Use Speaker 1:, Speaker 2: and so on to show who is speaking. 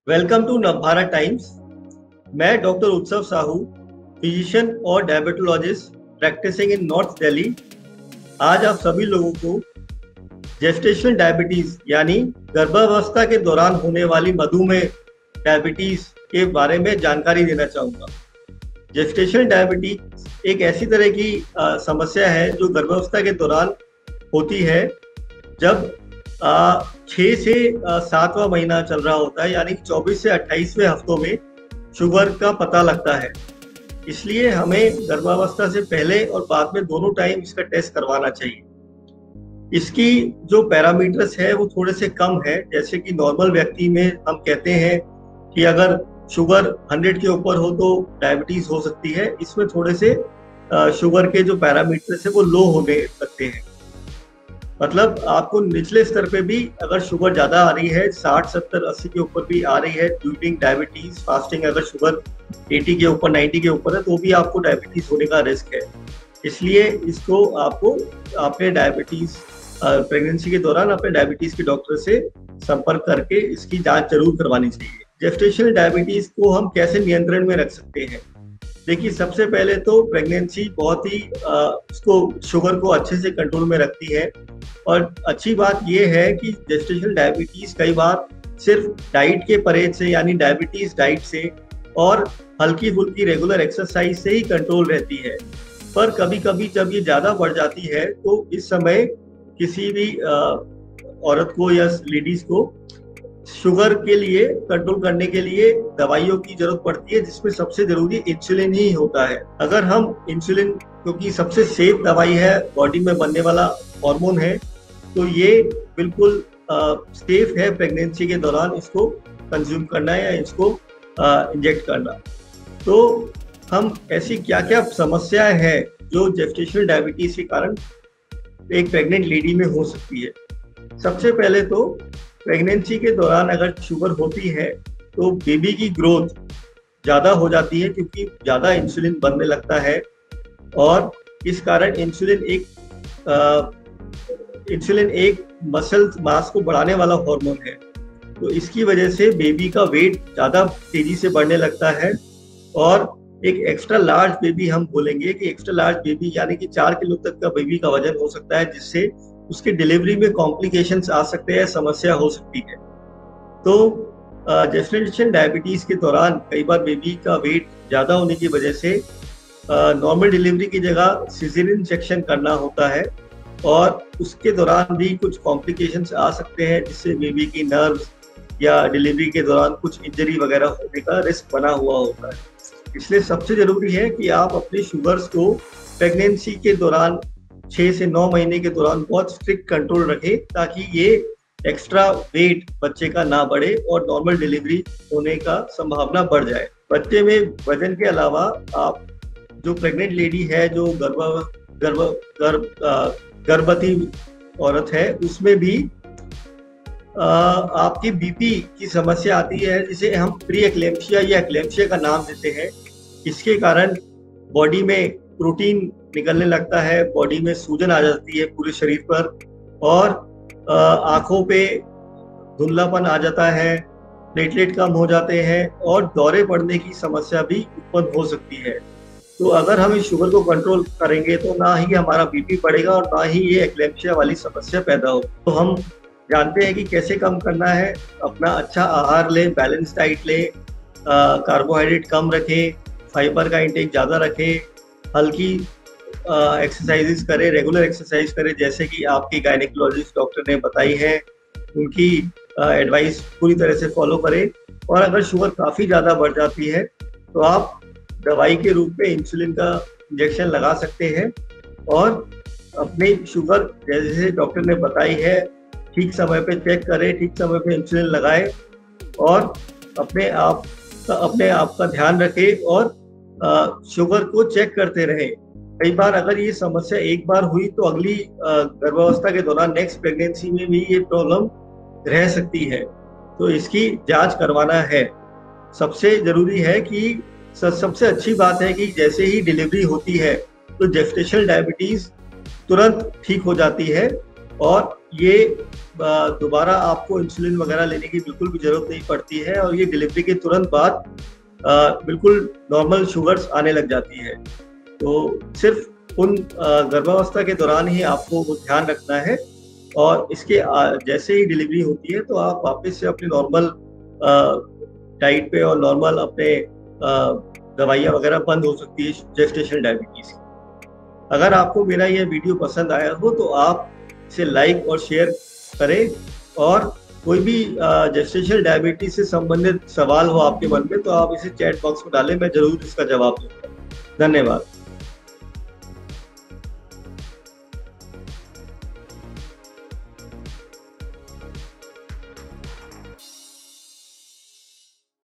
Speaker 1: Welcome to Navbharat Times. मैं doctor Utsav Sahu, physician और diabetologist practising in north Delhi. आज आप सभी लोगों को जेस्टेशनल डायबिटीज यानी गर्भावस्था के दौरान होने वाली मधुमेह डायबिटीज के बारे में जानकारी देना चाहूँगा। जेस्टेशनल डायबिटीज एक ऐसी तरह की समस्या है जो गर्भावस्था के दौरान होती है, जब 6 से 7वां महीना चल रहा होता है, यानी 24 से 28वें हफ्तों में शुगर का पता लगता है। इसलिए हमें गर्भावस्था से पहले और बाद में दोनों टाइम इसका टेस्ट करवाना चाहिए। इसकी जो पैरामीटर्स है वो थोड़े से कम है। जैसे कि नॉर्मल व्यक्ति में हम कहते हैं कि अगर शुगर 100 के ऊपर हो तो डायबिटीज हो सकती है। इसमें थोड़े से शुगर के जो पैरामीटर्स है वो लो होने लगते हैं। मतलब आपको निचले स्तर पे भी अगर शुगर ज्यादा आ रही है, 60, 70, 80 के ऊपर भी आ रही है ड्यूरिंग डायबिटीज फास्टिंग, अगर शुगर 80 के ऊपर, 90 के ऊपर है, तो भी आपको डायबिटीज होने का रिस्क है। इसलिए इसको आपको अपने डायबिटीज प्रेगनेंसी के दौरान अपने डायबिटीज के डॉक्टर से संपर्क करके इसकी जांच जरूर करवानी चाहिए। जेस्टेशनल डायबिटीज को हम कैसे नियंत्रण में रख सकते हैं? देखिए, सबसे पहले तो प्रेगनेंसी बहुत ही उसको शुगर को अच्छे से कंट्रोल में रखती है। और अच्छी बात यह है कि जेस्टेशनल डायबिटीज कई बार सिर्फ डाइट के परहेज से, यानी डायबिटीज डाइट से और हल्की फुल्की रेगुलर एक्सरसाइज से ही कंट्रोल रहती है। पर कभी कभी जब ये ज्यादा बढ़ जाती है तो इस समय किसी भी औरत को या लेडीज को शुगर के लिए कंट्रोल करने के लिए दवाइयों की जरूरत पड़ती है, जिसमें सबसे जरूरी इंसुलिन ही होता है। अगर हम इंसुलिन, क्योंकि सबसे सेफ दवाई है, बॉडी में बनने वाला हार्मोन है, तो ये बिल्कुल सेफ है प्रेगनेंसी के दौरान इसको कंज्यूम करना या इसको इंजेक्ट करना। तो हम ऐसी क्या क्या समस्याएं हैं जो जेस्टेशनल डायबिटीज के कारण एक प्रेग्नेंट लेडी में हो सकती है? सबसे पहले तो प्रेगनेंसी के दौरान अगर शुगर होती है तो बेबी की ग्रोथ ज़्यादा हो जाती है, क्योंकि ज़्यादा इंसुलिन बनने लगता है। और इस कारण इंसुलिन एक मसल मास को बढ़ाने वाला हार्मोन है, तो इसकी वजह से बेबी का वेट ज़्यादा तेजी से बढ़ने लगता है। और एक एक्स्ट्रा लार्ज बेबी, हम बोलेंगे कि एक्स्ट्रा लार्ज बेबी यानी कि 4 किलो तक का बेबी का वजन हो सकता है, जिससे उसके डिलीवरी में कॉम्प्लिकेशंस आ सकते हैं, समस्या हो सकती है। तो जेस्टेशनल डायबिटीज के दौरान कई बार बेबी का वेट ज़्यादा होने की वजह से नॉर्मल डिलीवरी की जगह सिजेरियन सेक्शन करना होता है, और उसके दौरान भी कुछ कॉम्प्लिकेशंस आ सकते हैं, जिससे बेबी की नर्व्स या डिलीवरी के दौरान कुछ इंजरी वगैरह होने का रिस्क बना हुआ होता है। इसलिए सबसे जरूरी है कि आप अपने शुगर्स को प्रेगनेंसी के दौरान 6 से 9 महीने के दौरान बहुत स्ट्रिक्ट कंट्रोल रखें, ताकि ये एक्स्ट्रा वेट बच्चे का ना बढ़े और नॉर्मल डिलीवरी होने का संभावना बढ़ जाए। बच्चे में वजन के अलावा आप जो प्रेग्नेंट लेडी है, जो गर्भवती औरत है, उसमें भी आपकी बीपी की समस्या आती है, जिसे हम प्री एक्लेम्पशिया या एक्लेम्पशिया का नाम देते हैं। इसके कारण बॉडी में प्रोटीन निकलने लगता है, बॉडी में सूजन आ जाती है पूरे शरीर पर, और आंखों पे धुंधलापन आ जाता है, प्लेटलेट कम हो जाते हैं, और दौरे पड़ने की समस्या भी उत्पन्न हो सकती है। तो अगर हम इस शुगर को कंट्रोल करेंगे तो ना ही हमारा बीपी बढ़ेगा और ना ही ये एक्लेम्पशिया वाली समस्या पैदा हो। तो हम जानते हैं कि कैसे कम करना है। अपना अच्छा आहार लें, बैलेंस डाइट लें, कार्बोहाइड्रेट कम रखें, फाइबर का इंटेक ज़्यादा रखें, हल्की एक्सरसाइजेस करें, रेगुलर एक्सरसाइज करें, जैसे कि आपके गायनेकोलॉजिस्ट डॉक्टर ने बताई है, उनकी एडवाइस पूरी तरह से फॉलो करें। और अगर शुगर काफ़ी ज़्यादा बढ़ जाती है तो आप दवाई के रूप में इंसुलिन का इंजेक्शन लगा सकते हैं, और अपनी शुगर जैसे डॉक्टर ने बताई है ठीक समय पे चेक करें, ठीक समय पे इंसुलिन लगाएं, और अपने आप का ध्यान रखें और शुगर को चेक करते रहें। कई बार अगर ये समस्या एक बार हुई तो अगली गर्भावस्था के दौरान नेक्स्ट प्रेगनेंसी में भी ये प्रॉब्लम रह सकती है, तो इसकी जांच करवाना है। सबसे जरूरी है कि सबसे अच्छी बात है कि जैसे ही डिलीवरी होती है तो जेस्टेशनल डायबिटीज तुरंत ठीक हो जाती है, और ये दोबारा आपको इंसुलिन वगैरह लेने की बिल्कुल भी जरूरत नहीं पड़ती है और ये डिलीवरी के तुरंत बाद बिल्कुल नॉर्मल शुगर्स आने लग जाती है। तो सिर्फ उन गर्भावस्था के दौरान ही आपको वो ध्यान रखना है और इसके जैसे ही डिलीवरी होती है तो आप वापस से अपने नॉर्मल डाइट पे और नॉर्मल अपने दवाइयाँ वगैरह बंद हो सकती है जेस्टेशनल डायबिटीज की। अगर आपको मेरा यह वीडियो पसंद आया हो तो आप इसे लाइक और शेयर करें और कोई भी जेस्टेशनल डायबिटीज से संबंधित सवाल हो आपके मन में तो आप इसे चैट बॉक्स में डालें, मैं जरूर इसका जवाब दूंगा। धन्यवाद।